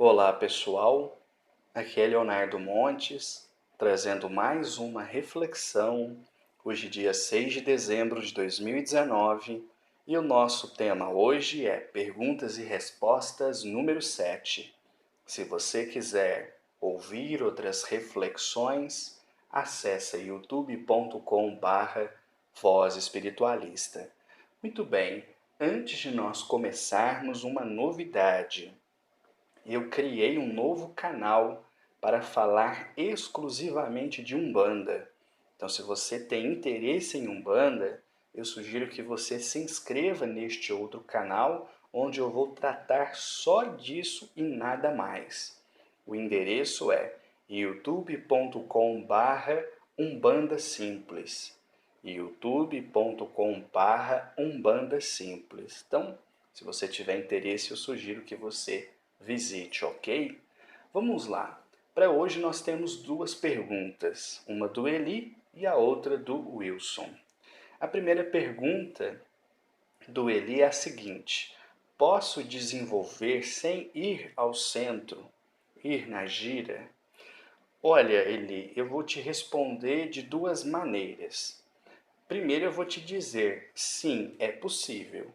Olá pessoal, aqui é Leonardo Montes, trazendo mais uma reflexão, hoje dia 6 de dezembro de 2019, e o nosso tema hoje é Perguntas e Respostas número 7. Se você quiser ouvir outras reflexões, acesse youtube.com/Voz Espiritualista. Muito bem, antes de nós começarmos, uma novidade. Eu criei um novo canal para falar exclusivamente de Umbanda. Então, se você tem interesse em Umbanda, eu sugiro que você se inscreva neste outro canal, onde eu vou tratar só disso e nada mais. O endereço é youtube.com/Umbanda Simples. youtube.com/Umbanda Simples. Então, se você tiver interesse, eu sugiro que você visite, ok? Vamos lá. Para hoje nós temos duas perguntas, uma do Eli e a outra do Wilson. A primeira pergunta do Eli é a seguinte: posso desenvolver sem ir ao centro, ir na gira? Olha, Eli, eu vou te responder de duas maneiras. Primeiro eu vou te dizer, sim, é possível.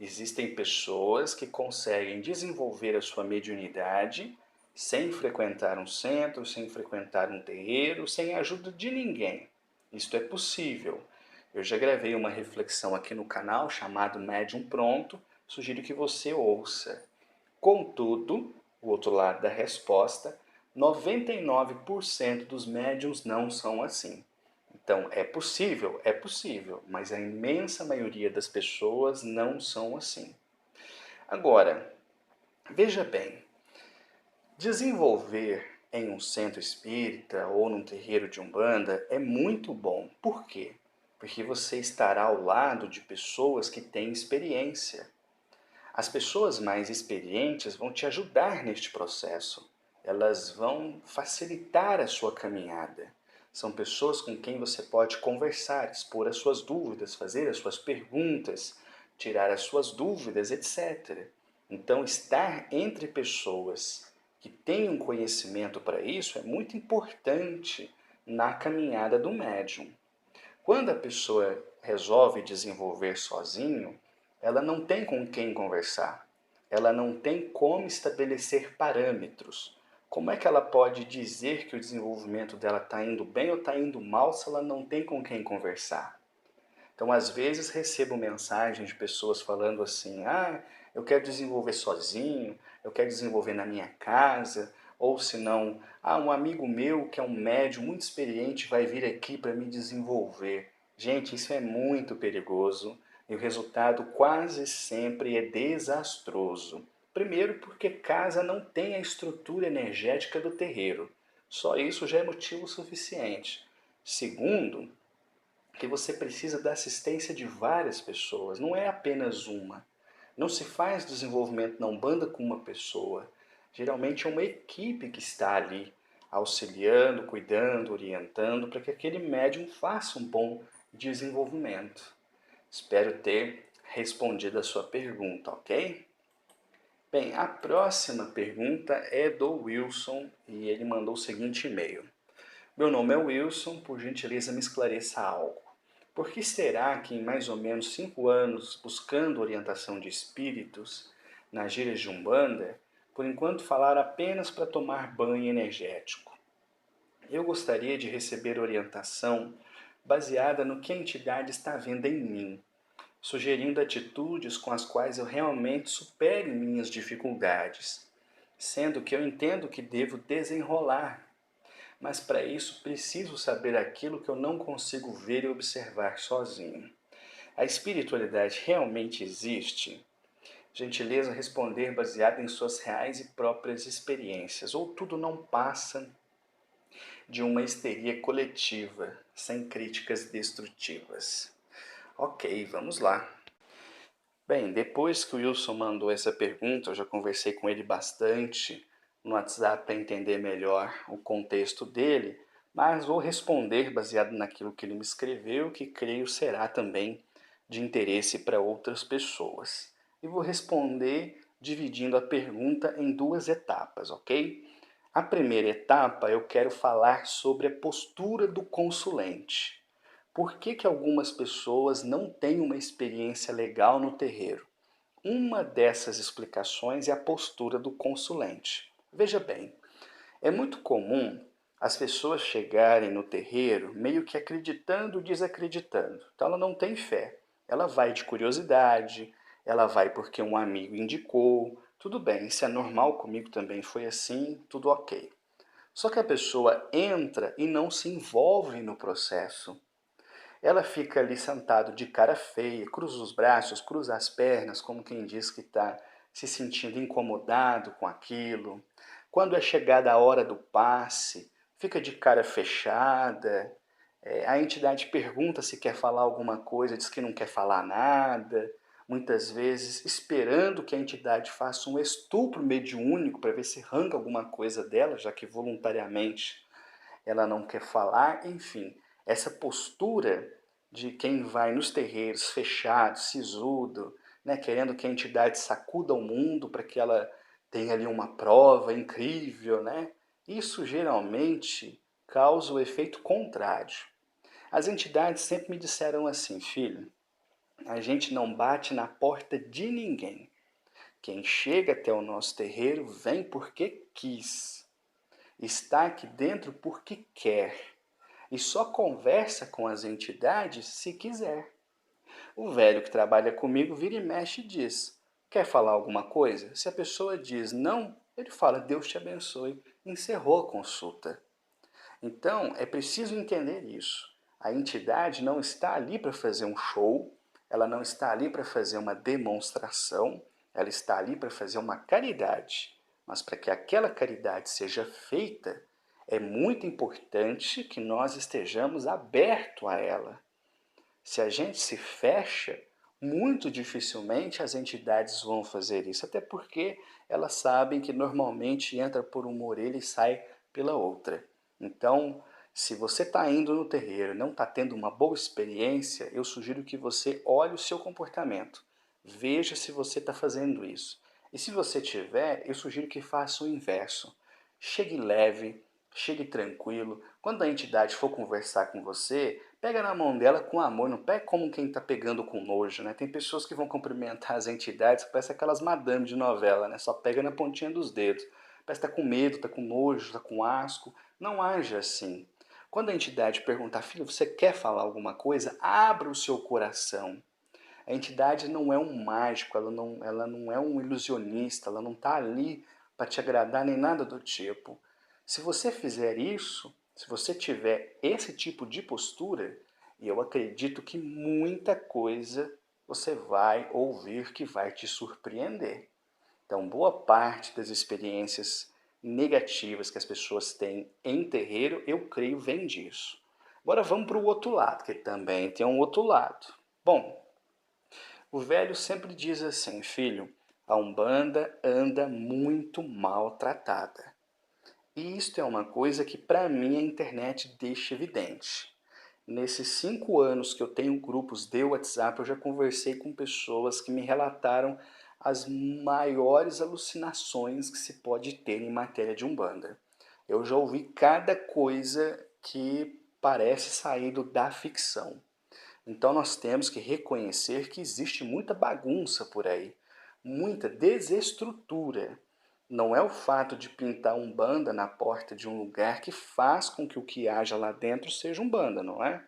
Existem pessoas que conseguem desenvolver a sua mediunidade sem frequentar um centro, sem frequentar um terreiro, sem a ajuda de ninguém. Isto é possível. Eu já gravei uma reflexão aqui no canal chamado Médium Pronto, sugiro que você ouça. Contudo, o outro lado da resposta, 99% dos médiums não são assim. Então, é possível, mas a imensa maioria das pessoas não são assim. Agora, veja bem, desenvolver em um centro espírita ou num terreiro de Umbanda é muito bom. Por quê? Porque você estará ao lado de pessoas que têm experiência. As pessoas mais experientes vão te ajudar neste processo. Elas vão facilitar a sua caminhada. São pessoas com quem você pode conversar, expor as suas dúvidas, fazer as suas perguntas, tirar as suas dúvidas, etc. Então, estar entre pessoas que têm um conhecimento para isso é muito importante na caminhada do médium. Quando a pessoa resolve desenvolver sozinho, ela não tem com quem conversar. Ela não tem como estabelecer parâmetros. Como é que ela pode dizer que o desenvolvimento dela está indo bem ou está indo mal se ela não tem com quem conversar? Então, às vezes, recebo mensagens de pessoas falando assim: ah, eu quero desenvolver sozinho, eu quero desenvolver na minha casa, ou se não, ah, um amigo meu que é um médium muito experiente vai vir aqui para me desenvolver. Gente, isso é muito perigoso e o resultado quase sempre é desastroso. Primeiro, porque casa não tem a estrutura energética do terreiro. Só isso já é motivo suficiente. Segundo, que você precisa da assistência de várias pessoas, não é apenas uma. Não se faz desenvolvimento na Umbanda com uma pessoa. Geralmente é uma equipe que está ali, auxiliando, cuidando, orientando, para que aquele médium faça um bom desenvolvimento. Espero ter respondido a sua pergunta, ok? Bem, a próxima pergunta é do Wilson e ele mandou o seguinte e-mail. Meu nome é Wilson, por gentileza me esclareça algo. Por que será que em mais ou menos 5 anos, buscando orientação de espíritos nas gírias de Umbanda, por enquanto falaram apenas para tomar banho energético? Eu gostaria de receber orientação baseada no que a entidade está vendo em mim, sugerindo atitudes com as quais eu realmente supere minhas dificuldades, sendo que eu entendo que devo desenrolar, mas para isso preciso saber aquilo que eu não consigo ver e observar sozinho. A espiritualidade realmente existe? Gentileza responder baseado em suas reais e próprias experiências, ou tudo não passa de uma histeria coletiva, sem críticas destrutivas. Ok, vamos lá. Bem, depois que o Wilson mandou essa pergunta, eu já conversei com ele bastante no WhatsApp para entender melhor o contexto dele, mas vou responder baseado naquilo que ele me escreveu, que creio será também de interesse para outras pessoas. E vou responder dividindo a pergunta em duas etapas, ok? A primeira etapa eu quero falar sobre a postura do consulente. Por que que algumas pessoas não têm uma experiência legal no terreiro? Uma dessas explicações é a postura do consulente. Veja bem, é muito comum as pessoas chegarem no terreiro meio que acreditando ou desacreditando. Então ela não tem fé. Ela vai de curiosidade, ela vai porque um amigo indicou. Tudo bem, isso é normal, comigo também foi assim, tudo ok. Só que a pessoa entra e não se envolve no processo. Ela fica ali sentado de cara feia, cruza os braços, cruza as pernas, como quem diz que está se sentindo incomodado com aquilo. Quando é chegada a hora do passe, fica de cara fechada. A entidade pergunta se quer falar alguma coisa, diz que não quer falar nada. Muitas vezes esperando que a entidade faça um estupro mediúnico para ver se arranca alguma coisa dela, já que voluntariamente ela não quer falar, enfim, essa postura de quem vai nos terreiros fechado, sisudo, né, querendo que a entidade sacuda o mundo para que ela tenha ali uma prova incrível, né? Isso geralmente causa o efeito contrário. As entidades sempre me disseram assim, filho, a gente não bate na porta de ninguém. Quem chega até o nosso terreiro vem porque quis. Está aqui dentro porque quer e só conversa com as entidades se quiser. O velho que trabalha comigo vira e mexe e diz: quer falar alguma coisa? Se a pessoa diz não, ele fala: Deus te abençoe. Encerrou a consulta. Então é preciso entender isso. A entidade não está ali para fazer um show, ela não está ali para fazer uma demonstração, ela está ali para fazer uma caridade. Mas para que aquela caridade seja feita, é muito importante que nós estejamos abertos a ela. Se a gente se fecha, muito dificilmente as entidades vão fazer isso, até porque elas sabem que normalmente entra por uma orelha e sai pela outra. Então, se você está indo no terreiro e não está tendo uma boa experiência, eu sugiro que você olhe o seu comportamento. Veja se você está fazendo isso. E se você tiver, eu sugiro que faça o inverso. Chegue leve, chegue tranquilo. Quando a entidade for conversar com você, pega na mão dela com amor, não pega como quem está pegando com nojo, né? Tem pessoas que vão cumprimentar as entidades, parece aquelas madames de novela, né? Só pega na pontinha dos dedos. Parece que está com medo, está com nojo, está com asco. Não haja assim. Quando a entidade perguntar, filho, você quer falar alguma coisa? Abra o seu coração. A entidade não é um mágico, ela não é um ilusionista, ela não está ali para te agradar nem nada do tipo. Se você fizer isso, se você tiver esse tipo de postura, eu acredito que muita coisa você vai ouvir que vai te surpreender. Então, boa parte das experiências negativas que as pessoas têm em terreiro, eu creio, vem disso. Agora vamos para o outro lado, que também tem um outro lado. Bom, o velho sempre diz assim, filho, a Umbanda anda muito maltratada. E isto é uma coisa que para mim a internet deixa evidente. Nesses 5 anos que eu tenho grupos de WhatsApp, eu já conversei com pessoas que me relataram as maiores alucinações que se pode ter em matéria de Umbanda. Eu já ouvi cada coisa que parece saído da ficção. Então nós temos que reconhecer que existe muita bagunça por aí, muita desestrutura. Não é o fato de pintar Umbanda na porta de um lugar que faz com que o que haja lá dentro seja Umbanda, não é?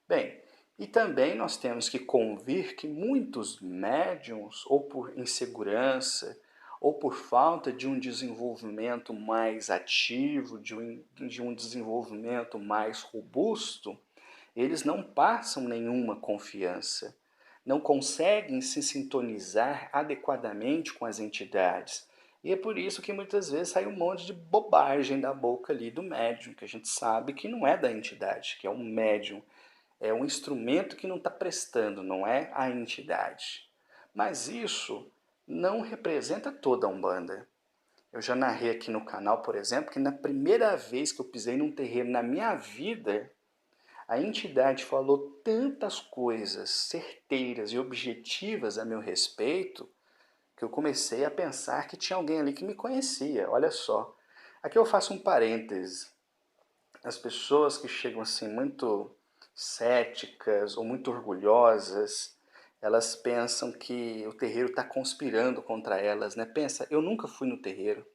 Bem, e também nós temos que convir que muitos médiums, ou por insegurança, ou por falta de um desenvolvimento mais ativo, de um desenvolvimento mais robusto, eles não passam nenhuma confiança, não conseguem se sintonizar adequadamente com as entidades. E é por isso que muitas vezes sai um monte de bobagem da boca ali do médium, que a gente sabe que não é da entidade, que é um médium, é um instrumento que não está prestando, não é a entidade. Mas isso não representa toda a Umbanda. Eu já narrei aqui no canal, por exemplo, que na primeira vez que eu pisei num terreiro na minha vida, a entidade falou tantas coisas certeiras e objetivas a meu respeito que eu comecei a pensar que tinha alguém ali que me conhecia. Olha só. Aqui eu faço um parêntese. As pessoas que chegam assim muito céticas ou muito orgulhosas, elas pensam que o terreiro está conspirando contra elas, né? Pensa, eu nunca fui no terreiro.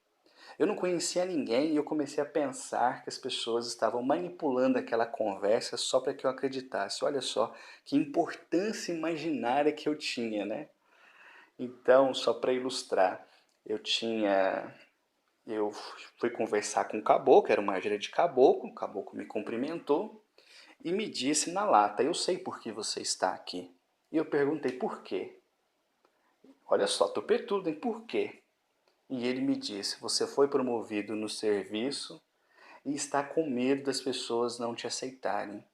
Eu não conhecia ninguém e eu comecei a pensar que as pessoas estavam manipulando aquela conversa só para que eu acreditasse. Olha só que importância imaginária que eu tinha, né? Então, só para ilustrar, eu tinha eu fui conversar com o caboclo, era uma gira de caboclo, o caboclo me cumprimentou e me disse na lata: eu sei por que você está aqui. E eu perguntei por quê. Olha só, tudo, hein? Por quê? E ele me disse: você foi promovido no serviço e está com medo das pessoas não te aceitarem.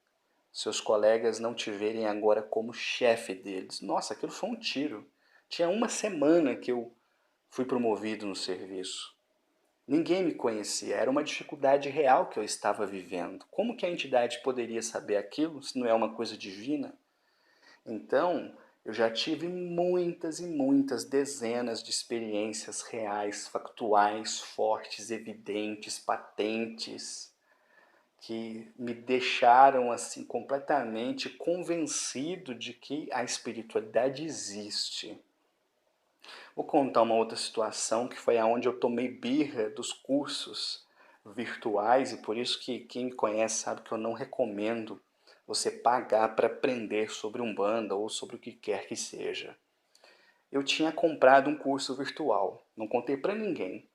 Seus colegas não te verem agora como chefe deles. Nossa, aquilo foi um tiro. Tinha uma semana que eu fui promovido no serviço. Ninguém me conhecia, era uma dificuldade real que eu estava vivendo. Como que a entidade poderia saber aquilo se não é uma coisa divina? Então, eu já tive muitas e muitas dezenas de experiências reais, factuais, fortes, evidentes, patentes, que me deixaram assim completamente convencido de que a espiritualidade existe. Vou contar uma outra situação que foi aonde eu tomei birra dos cursos virtuais e por isso que quem me conhece sabe que eu não recomendo você pagar para aprender sobre Umbanda ou sobre o que quer que seja. Eu tinha comprado um curso virtual, não contei para ninguém.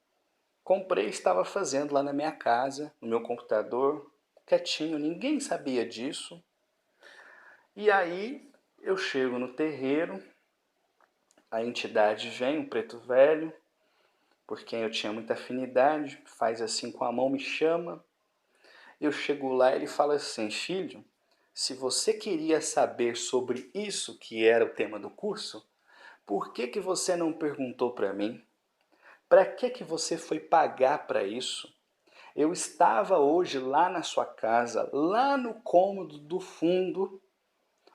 Comprei e estava fazendo lá na minha casa, no meu computador, quietinho, ninguém sabia disso. E aí eu chego no terreiro, a entidade vem, um preto velho, por quem eu tinha muita afinidade, faz assim com a mão, me chama. Eu chego lá e ele fala assim: filho, se você queria saber sobre isso que era o tema do curso, por que você não perguntou para mim? Para que você foi pagar para isso? Eu estava hoje lá na sua casa, lá no cômodo do fundo,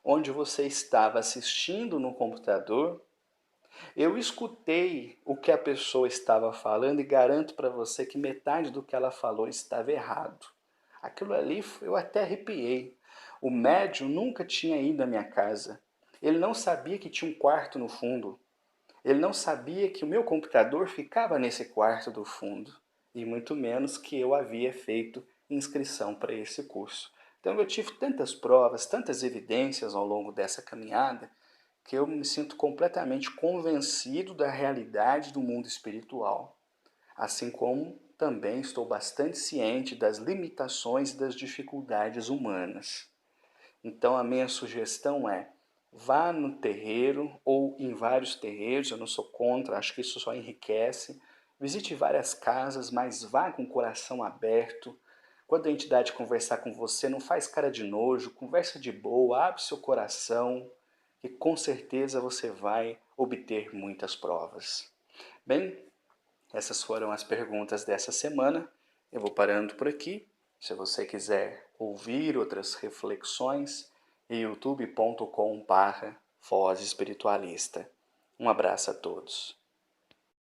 onde você estava assistindo no computador. Eu escutei o que a pessoa estava falando e garanto para você que metade do que ela falou estava errado. Aquilo ali eu até arrepiei. O médium nunca tinha ido à minha casa. Ele não sabia que tinha um quarto no fundo. Ele não sabia que o meu computador ficava nesse quarto do fundo. E muito menos que eu havia feito inscrição para esse curso. Então eu tive tantas provas, tantas evidências ao longo dessa caminhada, que eu me sinto completamente convencido da realidade do mundo espiritual, assim como também estou bastante ciente das limitações e das dificuldades humanas. Então a minha sugestão é: vá no terreiro ou em vários terreiros, eu não sou contra, acho que isso só enriquece. Visite várias casas, mas vá com o coração aberto. Quando a entidade conversar com você, não faz cara de nojo, conversa de boa, abre seu coração, e com certeza você vai obter muitas provas. Bem, essas foram as perguntas dessa semana. Eu vou parando por aqui. Se você quiser ouvir outras reflexões, youtube.com/Foz Espiritualista. Um abraço a todos.